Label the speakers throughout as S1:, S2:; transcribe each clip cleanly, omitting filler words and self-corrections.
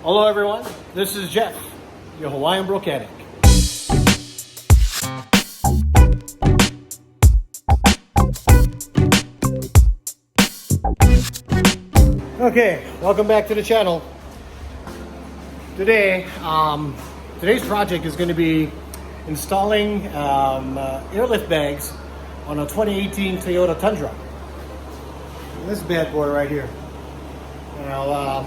S1: Hello everyone, this is Jeff, your Hawaiian Brokenic. Okay, welcome back to the channel. Today, today's project is going to be installing airlift bags on a 2018 Toyota Tundra. This bad boy right here. Now,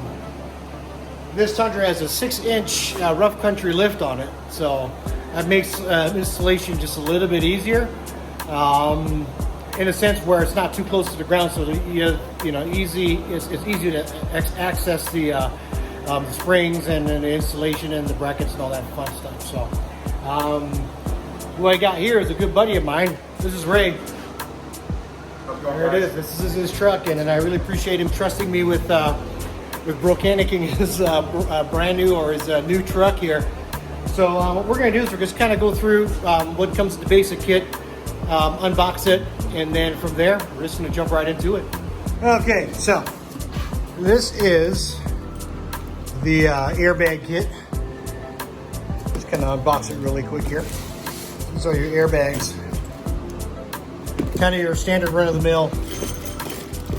S1: this Tundra has a 6-inch rough country lift on it, so that makes installation just a little bit easier. In a sense where it's not too close to the ground, so it's easy to access the springs and then the installation and the brackets and all that fun stuff. So, what I got here is a good buddy of mine. This is Ray. There it is. This is his truck, and I really appreciate him trusting me with brokenicking his brand new or his new truck here. So what we're going to do is we're just kind of go through what comes with the basic kit, unbox it, and then from there we're just going to jump right into it. Okay, so this is the airbag kit. Just kind of unbox it really quick here. These are your airbags, kind of your standard run-of-the-mill.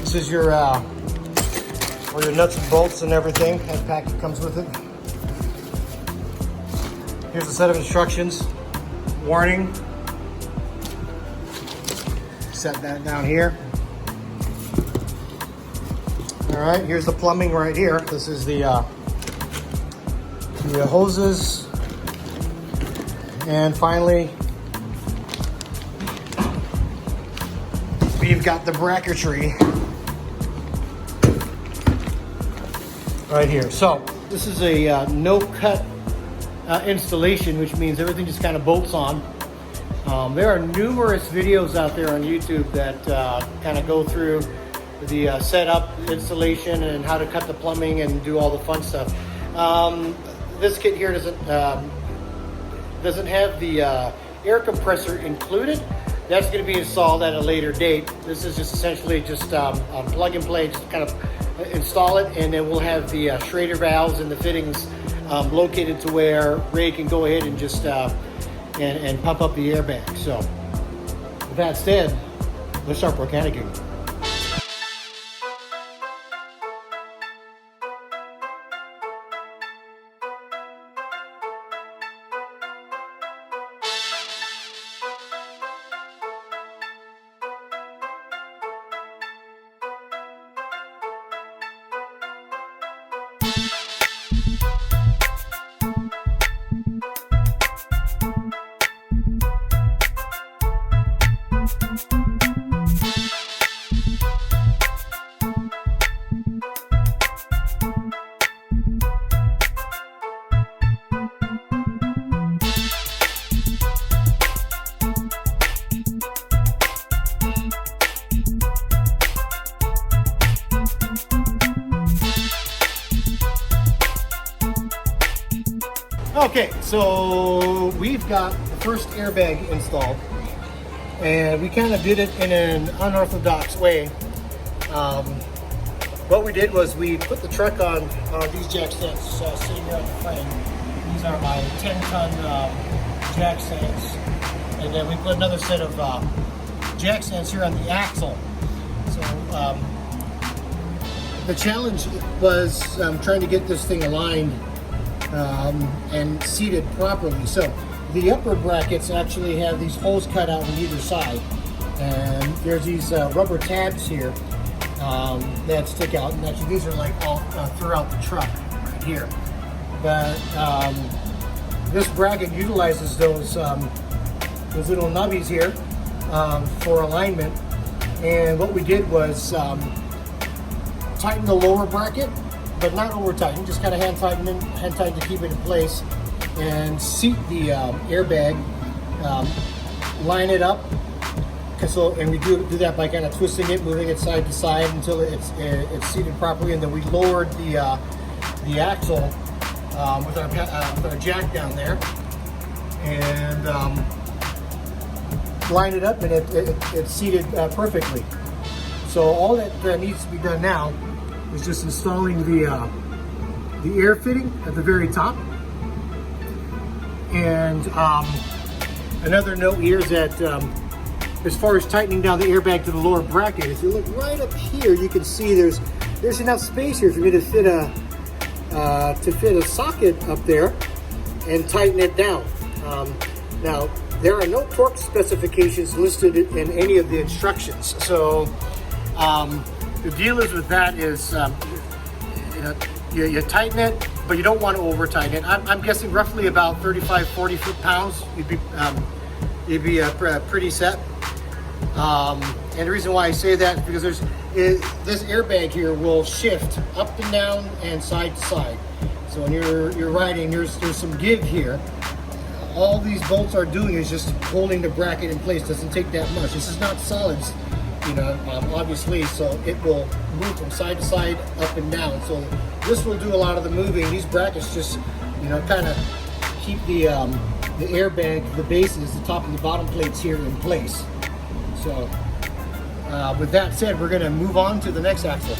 S1: This is your or your nuts and bolts and everything. That packet comes with it. Here's a set of instructions. Warning. Set that down here. All right, here's the plumbing right here. This is the hoses. And finally, we've got the bracketry right here. So this is a no-cut installation, which means everything just kind of bolts on. There are numerous videos out there on YouTube that kind of go through the setup, installation, and how to cut the plumbing and do all the fun stuff. This kit here doesn't have the air compressor included. That's going to be installed at a later date. This is just essentially just plug and play, just kind of install it, and then we'll have the Schrader valves and the fittings located to where Ray can go ahead and just and pump up the airbag. So with that said, let's start brokenicking. Okay, so we've got the first airbag installed, and we kind of did it in an unorthodox way. What we did was we put the truck on these jack stands sitting here on the frame. These are my 10-ton jack stands, and then we put another set of jack stands here on the axle. So the challenge was trying to get this thing aligned and seated properly. So the upper brackets actually have these holes cut out on either side, and there's these rubber tabs here that stick out, and actually these are like all throughout the truck right here. But this bracket utilizes those little nubbies here for alignment, and what we did was tighten the lower bracket, but not over tighten, just kind of hand tighten to keep it in place, and seat the airbag, line it up. So, and we do that by kind of twisting it, moving it side to side until it's seated properly, and then we lowered the axle with our jack down there, and line it up, and it's seated perfectly. So all that needs to be done now is just installing the the air fitting at the very top. And another note here is that as far as tightening down the airbag to the lower bracket, if you look right up here, you can see there's enough space here for me to fit a socket up there and tighten it down. Now, there are no torque specifications listed in any of the instructions. So the deal is with that is, you tighten it, but you don't want to over tighten it. I'm guessing roughly about 35, 40 foot-pounds. You'd be pretty set. And the reason why I say that is because this airbag here will shift up and down and side to side. So when you're riding, there's some give here. All these bolts are doing is just holding the bracket in place. Doesn't take that much. This is not solids, obviously, so it will move from side to side, up and down. So this will do a lot of the moving. These brackets just, kind of keep the airbag, the bases, the top and the bottom plates here in place. So with that said, we're going to move on to the next axle.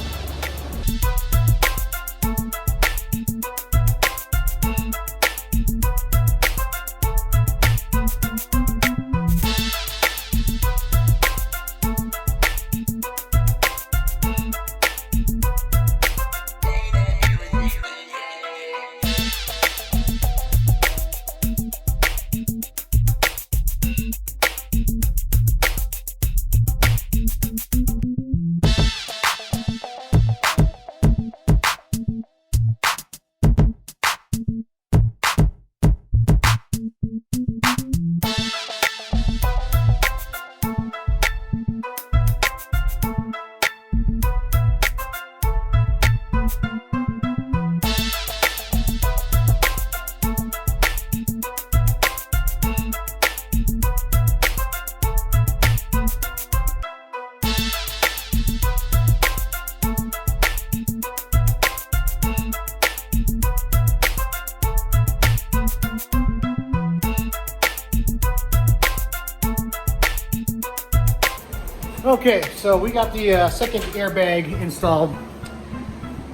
S1: Okay, so we got the second airbag installed,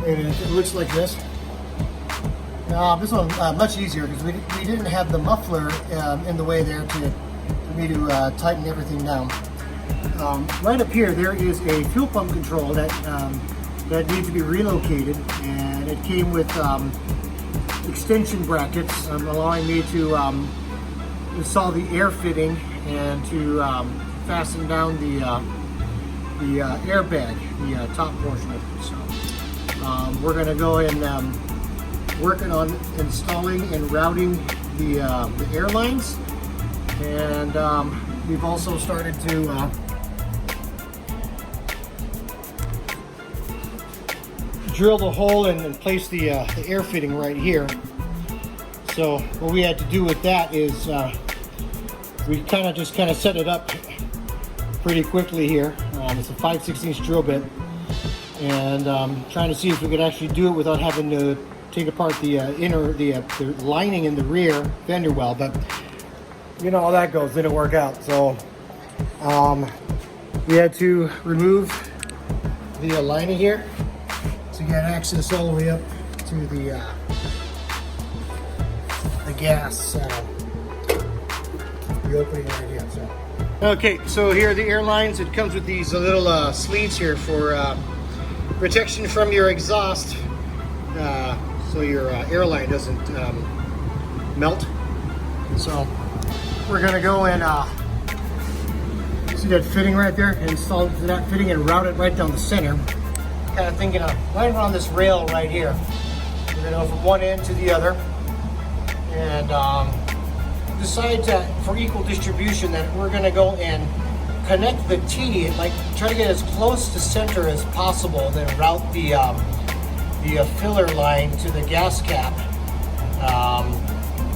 S1: and it looks like this. This one much easier because we didn't have the muffler in the way there for me to tighten everything down. Right up here, there is a fuel pump control that needs to be relocated, and it came with extension brackets allowing me to install the air fitting and to fasten down the airbag, the top portion of it. So we're going to go and working on installing and routing the airlines, and we've also started to drill the hole and place the air fitting right here. So what we had to do with that is we kind of set it up pretty quickly here. It's a 5/16 drill bit, and trying to see if we could actually do it without having to take apart the lining in the rear fender well. But you know how that goes, didn't work out. So we had to remove the lining here to get access all the way up to the gas, the opening right here. So. Okay, so here are the airlines. It comes with these little sleeves here for protection from your exhaust, so your airline doesn't melt. So we're gonna go and see that fitting right there, install that fitting and route it right down the center. Kind of thinking of right around this rail right here. We're gonna go from one end to the other, and decide that for equal distribution that we're going to go and connect the T, like try to get as close to center as possible, then route the filler line to the gas cap.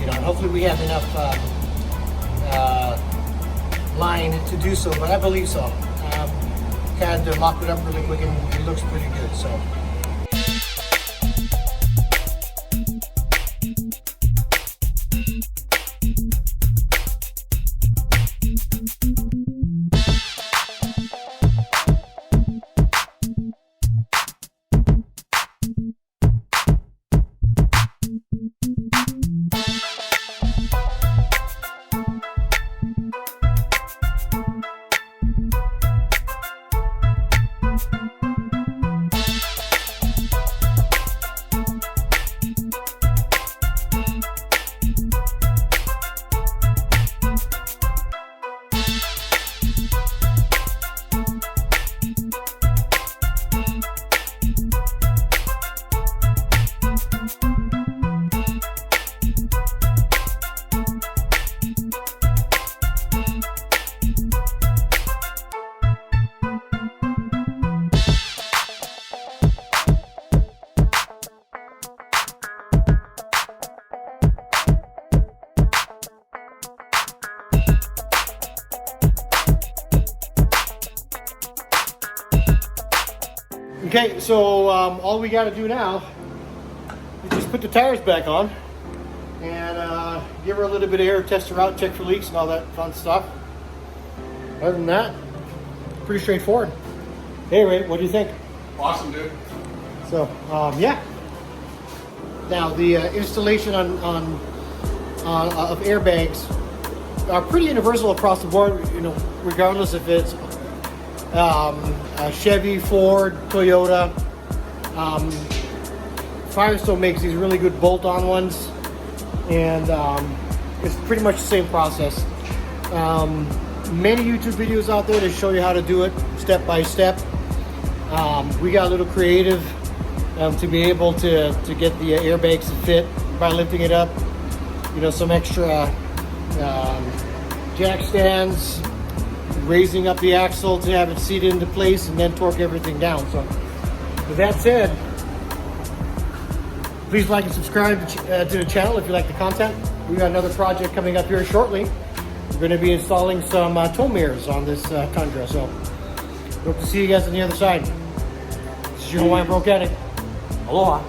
S1: And hopefully we have enough line to do so, but I believe so. Kind of mocked it up really quick and it looks pretty good. So. Okay, so all we got to do now is just put the tires back on and give her a little bit of air, test her out, check for leaks and all that fun stuff. Other than that, pretty straightforward. Hey Ray, what do you think?
S2: Awesome, dude.
S1: So, yeah. Now the installation of airbags are pretty universal across the board, you know, regardless if it's Chevy, Ford, Toyota. Firestone makes these really good bolt-on ones, and it's pretty much the same process. Many YouTube videos out there to show you how to do it step by step. We got a little creative to be able to get the airbags to fit by lifting it up. You know, some extra jack stands, raising up the axle to have it seat into place, and then torque everything down. So with that said, please like and subscribe to the channel if you like the content. We got another project coming up here shortly. We're going to be installing some tow mirrors on this Tundra. So hope to see you guys on the other side. This is your Hawaiian Pro Caddy. Aloha.